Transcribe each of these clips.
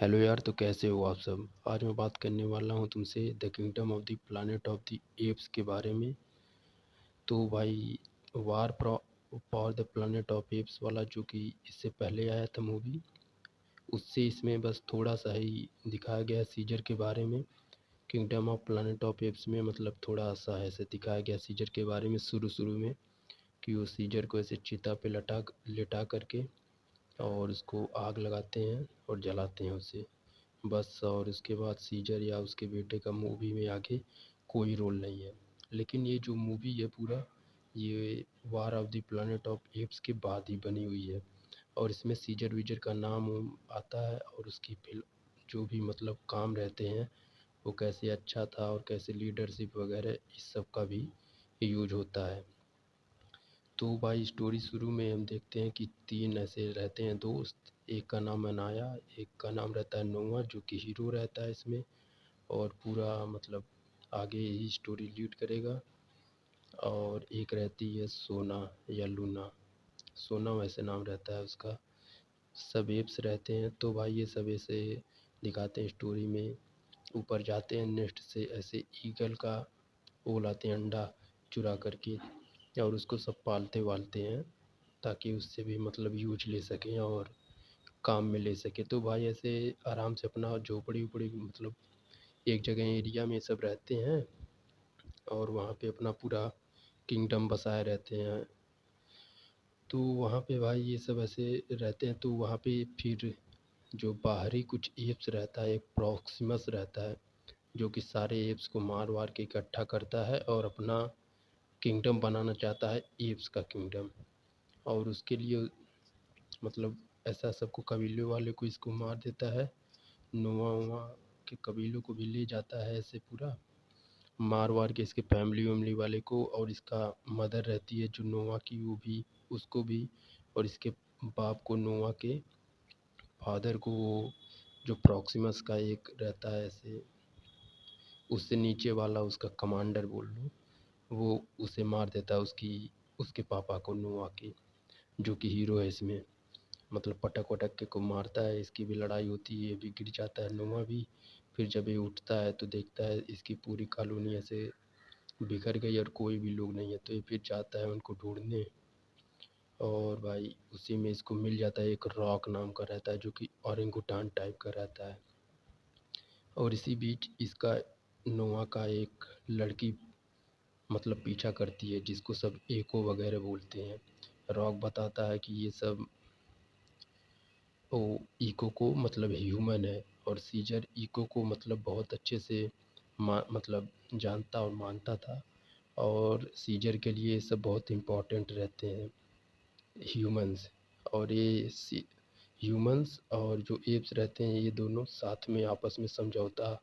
Hello यार, तो कैसे हो आप सब। आज मैं बात करने वाला हूँ तुमसे the kingdom of the planet of the apps के बारे में। तो भाई, वार for the planet of apps वाला जो कि इससे पहले आया था मूवी, उससे इसमें बस थोड़ा सा ही दिखाया गया है सीजर के बारे में। Kingdom of planet of apps में मतलब थोड़ा सा ऐसे दिखाया गया सीजर के बारे में शुरू शुरू में, कि वो सीजर को ऐसे चिता पे लिटा करके और उसको आग लगाते हैं और जलाते हैं उसे, बस। और उसके बाद सीजर या उसके बेटे का मूवी में आगे कोई रोल नहीं है। लेकिन ये जो मूवी है पूरा, ये war of the planet of apps के बाद ही बनी हुई है। और इसमें सीजर वीजर का नाम आता है, और उसकी फिल्म जो भी मतलब काम रहते हैं, वो कैसे अच्छा था और कैसे लीडरशिप वगैरह इस सब का भी यूज होता है। तो भाई, स्टोरी शुरू में हम देखते हैं कि तीन ऐसे रहते हैं दोस्त। एक का नाम अनाया, एक का नाम रहता है नोआ जो कि हीरो रहता है इसमें, और पूरा मतलब आगे ही स्टोरी लीड करेगा। और एक रहती है सोना या लूना, सोना वैसे नाम रहता है उसका। सब एप्स रहते हैं। तो भाई ये सब ऐसे दिखाते हैं स्टोरी में। ऊपर जाते हैं नेक्स्ट से ऐसे ईगल का वो लाते हैं अंडा चुरा करके, और उसको सब पालते वालते हैं ताकि उससे भी मतलब यूज ले सकें और काम में ले सकें। तो भाई ऐसे आराम से अपना झोपड़ी उपड़ी मतलब एक जगह एरिया में सब रहते हैं, और वहाँ पे अपना पूरा किंगडम बसाए रहते हैं। तो वहाँ पे भाई ये सब ऐसे रहते हैं। तो वहाँ पे फिर जो बाहरी कुछ एप्स रहता है, एक प्रॉक्सिमस रहता है जो कि सारे एप्स को मार वार के इकट्ठा करता है और अपना किंगडम बनाना चाहता है, एप्स का किंगडम। और उसके लिए मतलब ऐसा सबको कबीले वाले को इसको मार देता है। नोआ वोआ के कबीलों को भी ले जाता है ऐसे पूरा मार वार के, इसके फैमिली वैमिली वाले को। और इसका मदर रहती है जो नोआ की, वो भी उसको भी। और इसके बाप को, नोआ के फादर को, वो जो प्रॉक्सिमस का एक रहता है ऐसे, उससे नीचे वाला उसका कमांडर बोल लो, वो उसे मार देता है, उसके पापा को, नोआ के, जो कि हीरो है इसमें। मतलब पटक वटक के को मारता है। इसकी भी लड़ाई होती है, ये भी गिर जाता है नोआ भी। फिर जब ये उठता है तो देखता है इसकी पूरी कॉलोनी ऐसे बिखर गई और कोई भी लोग नहीं है। तो ये फिर जाता है उनको ढूंढने, और भाई उसी में इसको मिल जाता है। एक रॉक नाम का रहता है जो कि औरंगुटान टाइप का रहता है। और इसी बीच इसका, नोआ का एक लड़की मतलब पीछा करती है, जिसको सब एको वगैरह बोलते हैं। रॉक बताता है कि ये सब वो इको को मतलब ह्यूमन है, और सीजर इको को मतलब बहुत अच्छे से मतलब जानता और मानता था। और सीजर के लिए ये सब बहुत इम्पोर्टेंट रहते हैं, ह्यूमंस। और ये ह्यूमंस और जो एप्स रहते हैं, ये दोनों साथ में आपस में समझौता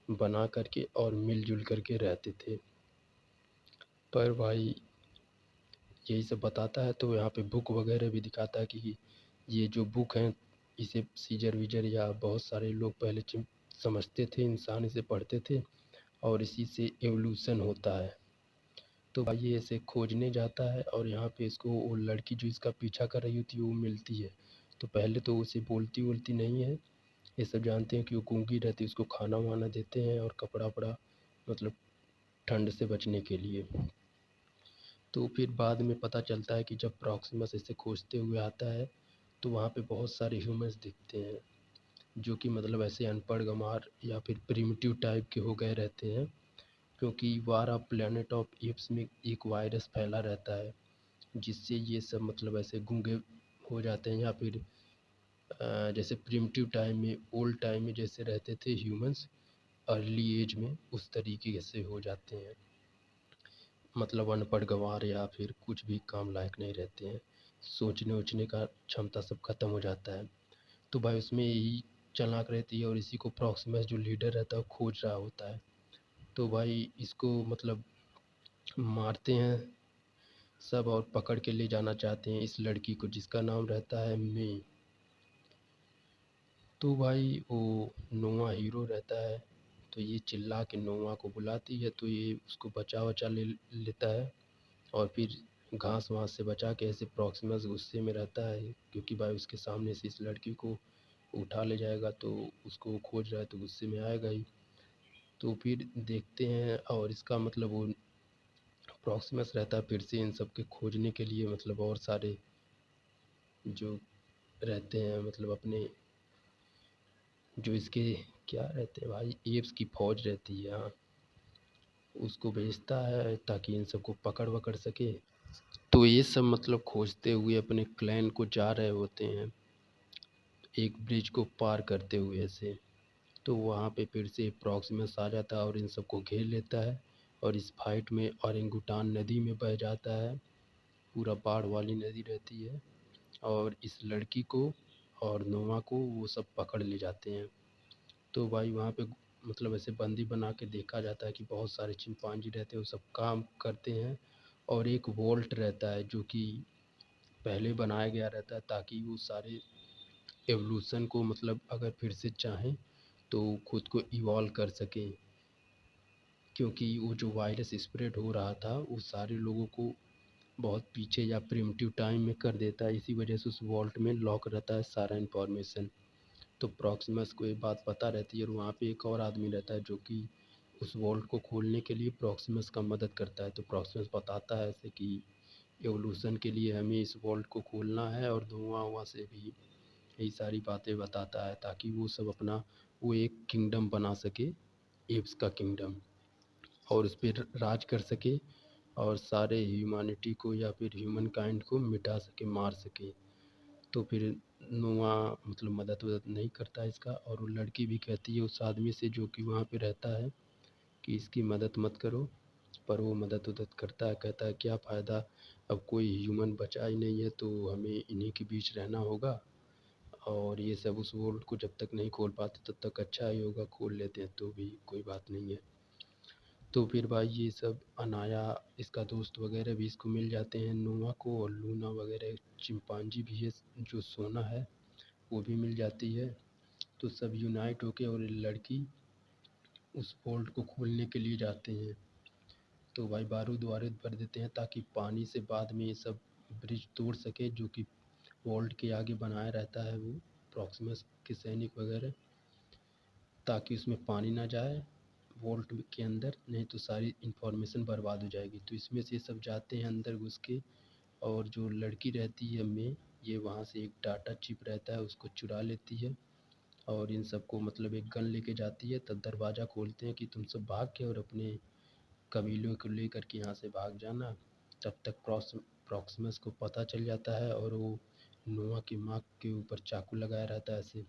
बना करके और मिलजुल करके रहते थे। पर भाई यही सब बताता है। तो यहाँ पे बुक वगैरह भी दिखाता है कि ये जो बुक हैं, इसे सीजर वीजर या बहुत सारे लोग पहले समझते थे, इंसान इसे पढ़ते थे, और इसी से एवोल्यूशन होता है। तो भाई ये ऐसे खोजने जाता है, और यहाँ पे इसको वो लड़की जो इसका पीछा कर रही होती है वो मिलती है। तो पहले तो उसे बोलती वोलती नहीं है। ये सब जानते हैं कि वो गूंगी रहती है। उसको खाना वाना देते हैं और कपड़ा वपड़ा, मतलब ठंड से बचने के लिए। तो फिर बाद में पता चलता है कि जब प्रॉक्सिमस इसे खोजते हुए आता है, तो वहाँ पे बहुत सारे ह्यूमंस दिखते हैं जो कि मतलब ऐसे अनपढ़ गंवार या फिर प्रिमिटिव टाइप के हो गए रहते हैं। क्योंकि war of planet of apps में एक वायरस फैला रहता है, जिससे ये सब मतलब ऐसे गूंगे हो जाते हैं, या फिर जैसे प्रिमिटिव टाइम में, ओल्ड टाइम में जैसे रहते थे ह्यूमंस अर्ली एज में, उस तरीके से हो जाते हैं। मतलब अनपढ़ गँवार या फिर कुछ भी काम लायक नहीं रहते हैं। सोचने वोचने का क्षमता सब खत्म हो जाता है। तो भाई उसमें यही चालाक रहती है, और इसी को प्रॉक्सिमस जो लीडर रहता है वो खोज रहा होता है। तो भाई इसको मतलब मारते हैं सब, और पकड़ के ले जाना चाहते हैं इस लड़की को, जिसका नाम रहता है मे। तो भाई वो नोआ हीरो रहता है, तो ये चिल्ला के नोआ को बुलाती है, तो ये उसको बचा वचा लेता है। और फिर घास वास से बचा के, ऐसे प्रॉक्सिमस गुस्से में रहता है क्योंकि भाई उसके सामने से इस लड़की को उठा ले जाएगा, तो उसको वो खोज रहा है तो गुस्से में आएगा ही। तो फिर देखते हैं, और इसका मतलब वो प्रॉक्सिमस रहता है फिर से इन सब के खोजने के लिए, मतलब और सारे जो रहते हैं, मतलब अपने जो इसके क्या रहते हैं भाई, एप्स की फौज रहती है, हाँ, उसको भेजता है ताकि इन सबको पकड़ वकड़ सके। तो ये सब मतलब खोजते हुए अपने क्लैन को जा रहे होते हैं, एक ब्रिज को पार करते हुए ऐसे। तो वहाँ पे फिर से प्रॉक्सिमस आ जाता है और इन सबको घेर लेता है, और इस फाइट में ओरेंगुटान नदी में बह जाता है, पूरा बाढ़ वाली नदी रहती है, और इस लड़की को और नोवा को वो सब पकड़ ले जाते हैं। तो भाई वहाँ पे मतलब ऐसे बंदी बना के देखा जाता है कि बहुत सारे चिंपांजी रहते हैं, वो सब काम करते हैं, और एक वोल्ट रहता है जो कि पहले बनाया गया रहता है ताकि वो सारे एवोल्यूशन को मतलब अगर फिर से चाहें तो खुद को इवॉल्व कर सकें, क्योंकि वो जो वायरस स्प्रेड हो रहा था वो सारे लोगों को बहुत पीछे या प्रिमिटिव टाइम में कर देता है, इसी वजह से उस वॉल्ट में लॉक रहता है सारा इन्फॉर्मेशन। तो प्रॉक्सिमस को ये बात पता रहती है, और वहाँ पे एक और आदमी रहता है जो कि उस वॉल्ट को खोलने के लिए प्रॉक्सिमस का मदद करता है। तो प्रॉक्सिमस बताता है ऐसे कि एवोल्यूशन के लिए हमें इस वॉल्ट को खोलना है, और धुआं हुआ से भी यही सारी बातें बताता है ताकि वो सब अपना वो एक किंगडम बना सके, एप्स का किंगडम, और उस पर राज कर सके, और सारे ह्यूमैनिटी को या फिर ह्यूमन काइंड को मिटा सके, मार सके। तो फिर नोआ मतलब मदद वदद नहीं करता इसका, और वो लड़की भी कहती है उस आदमी से जो कि वहाँ पे रहता है कि इसकी मदद मत करो, पर वो मदद वदद करता है, कहता है क्या फ़ायदा, अब कोई ह्यूमन बचा ही नहीं है, तो हमें इन्हीं के बीच रहना होगा, और ये सब उस वोल्ट को जब तक नहीं खोल पाते तब तक अच्छा ही होगा, खोल लेते हैं तो भी कोई बात नहीं है। तो फिर भाई ये सब अनाया, इसका दोस्त वगैरह भी इसको मिल जाते हैं नोआ को, और लूना वगैरह चिंपांजी भी है जो सोना है वो भी मिल जाती है। तो सब यूनाइट होके और लड़की उस वोल्ट को खोलने के लिए जाते हैं। तो भाई बारूद वारूद भर देते हैं ताकि पानी से बाद में ये सब ब्रिज तोड़ सके, जो कि वोल्ट के आगे बनाया रहता है वो प्रॉक्सिमस के सैनिक वगैरह, ताकि उसमें पानी ना जाए वोल्ट के अंदर, नहीं तो सारी इन्फॉर्मेशन बर्बाद हो जाएगी। तो इसमें से सब जाते हैं अंदर घुस के, और जो लड़की रहती है में, ये वहाँ से एक डाटा चिप रहता है उसको चुरा लेती है, और इन सबको मतलब एक गन लेके जाती है, तब दरवाज़ा खोलते हैं कि तुम सब भाग के और अपने कबीलों को लेकर के यहाँ से भाग जाना। तब तक प्रॉक्सिमस को पता चल जाता है, और वो नोआ की माँ के ऊपर चाकू लगाया रहता है ऐसे।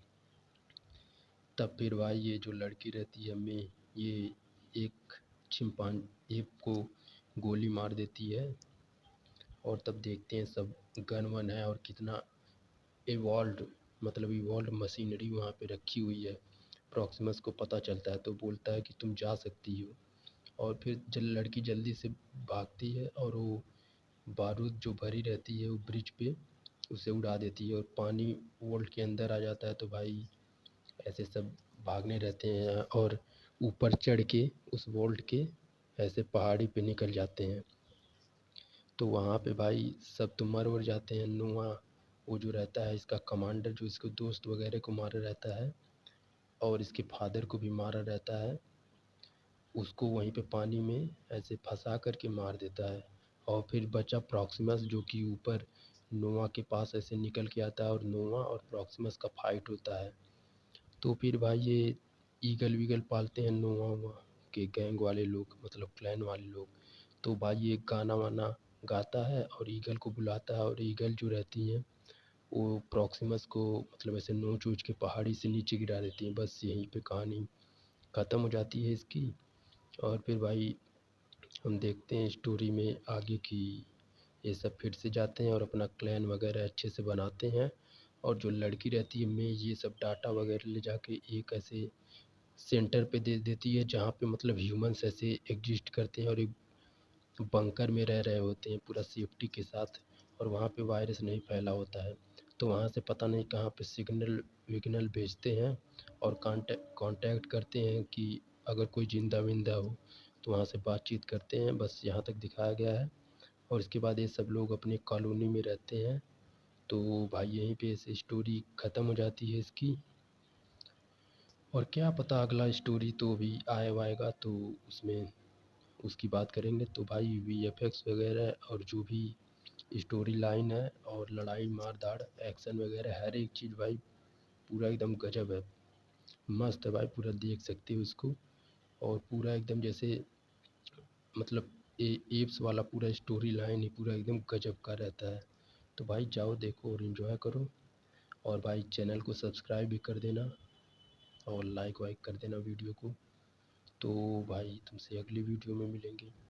तब फिर भाई ये जो लड़की रहती है में, ये एक छिम्पान एक को गोली मार देती है, और तब देखते हैं सब गन वन है, और कितना इवॉल्व मतलब इवॉल्व मशीनरी वहाँ पे रखी हुई है। प्रॉक्सिमस को पता चलता है तो बोलता है कि तुम जा सकती हो, और फिर लड़की जल्दी से भागती है, और वो बारूद जो भरी रहती है वो ब्रिज पे उसे उड़ा देती है, और पानी वोल्ट के अंदर आ जाता है। तो भाई ऐसे सब भागने रहते हैं, और ऊपर चढ़ के उस वोल्ट के ऐसे पहाड़ी पे निकल जाते हैं। तो वहाँ पे भाई सब तो मर वर जाते हैं। नोआ वो जो रहता है इसका कमांडर, जो इसको दोस्त वगैरह को मारा रहता है, और इसके फादर को भी मारा रहता है, उसको वहीं पे पानी में ऐसे फंसा करके मार देता है। और फिर बचा प्रॉक्सिमस जो कि ऊपर नोआ के पास ऐसे निकल के आता है, और नोआ और प्रॉक्सिमस का फाइट होता है। तो फिर भाई ये ईगल वीगल पालते हैं नोआ वोआ के गैंग वाले लोग, मतलब क्लैन वाले लोग। तो भाई ये गाना वाना गाता है और ईगल को बुलाता है, और ईगल जो रहती हैं वो प्रॉक्सिमस को मतलब ऐसे नोच वोच के पहाड़ी से नीचे गिरा देती हैं। बस यहीं पे कहानी ख़त्म हो जाती है इसकी। और फिर भाई हम देखते हैं स्टोरी में आगे की, ये सब फिर से जाते हैं और अपना क्लैन वगैरह अच्छे से बनाते हैं। और जो लड़की रहती है मैं, ये सब डाटा वगैरह ले जाके एक ऐसे सेंटर पे दे देती है जहाँ पे मतलब ह्यूमंस ऐसे एग्जिस्ट करते हैं, और एक बंकर में रह रहे होते हैं पूरा सेफ्टी के साथ, और वहाँ पे वायरस नहीं फैला होता है। तो वहाँ से पता नहीं कहाँ पे सिग्नल विग्नल भेजते हैं, और कांटेक्ट करते हैं कि अगर कोई जिंदा विंदा हो तो वहाँ से बातचीत करते हैं। बस यहाँ तक दिखाया गया है, और इसके बाद ये सब लोग अपनी कॉलोनी में रहते हैं। तो भाई यहीं पे से स्टोरी ख़त्म हो जाती है इसकी। और क्या पता अगला स्टोरी तो अभी आएगा तो उसमें उसकी बात करेंगे। तो भाई वीएफएक्स वगैरह और जो भी स्टोरी लाइन है और लड़ाई मार धाड़ एक्शन वगैरह हर एक चीज़ भाई पूरा एकदम गजब है, मस्त है भाई, पूरा देख सकते हो इसको। और पूरा एकदम जैसे मतलब एप्स वाला पूरा स्टोरी लाइन ही पूरा एकदम गजब का रहता है। तो भाई जाओ देखो और इन्जॉय करो। और भाई चैनल को सब्सक्राइब भी कर देना और लाइक वाइक कर देना वीडियो को। तो भाई तुमसे अगली वीडियो में मिलेंगे।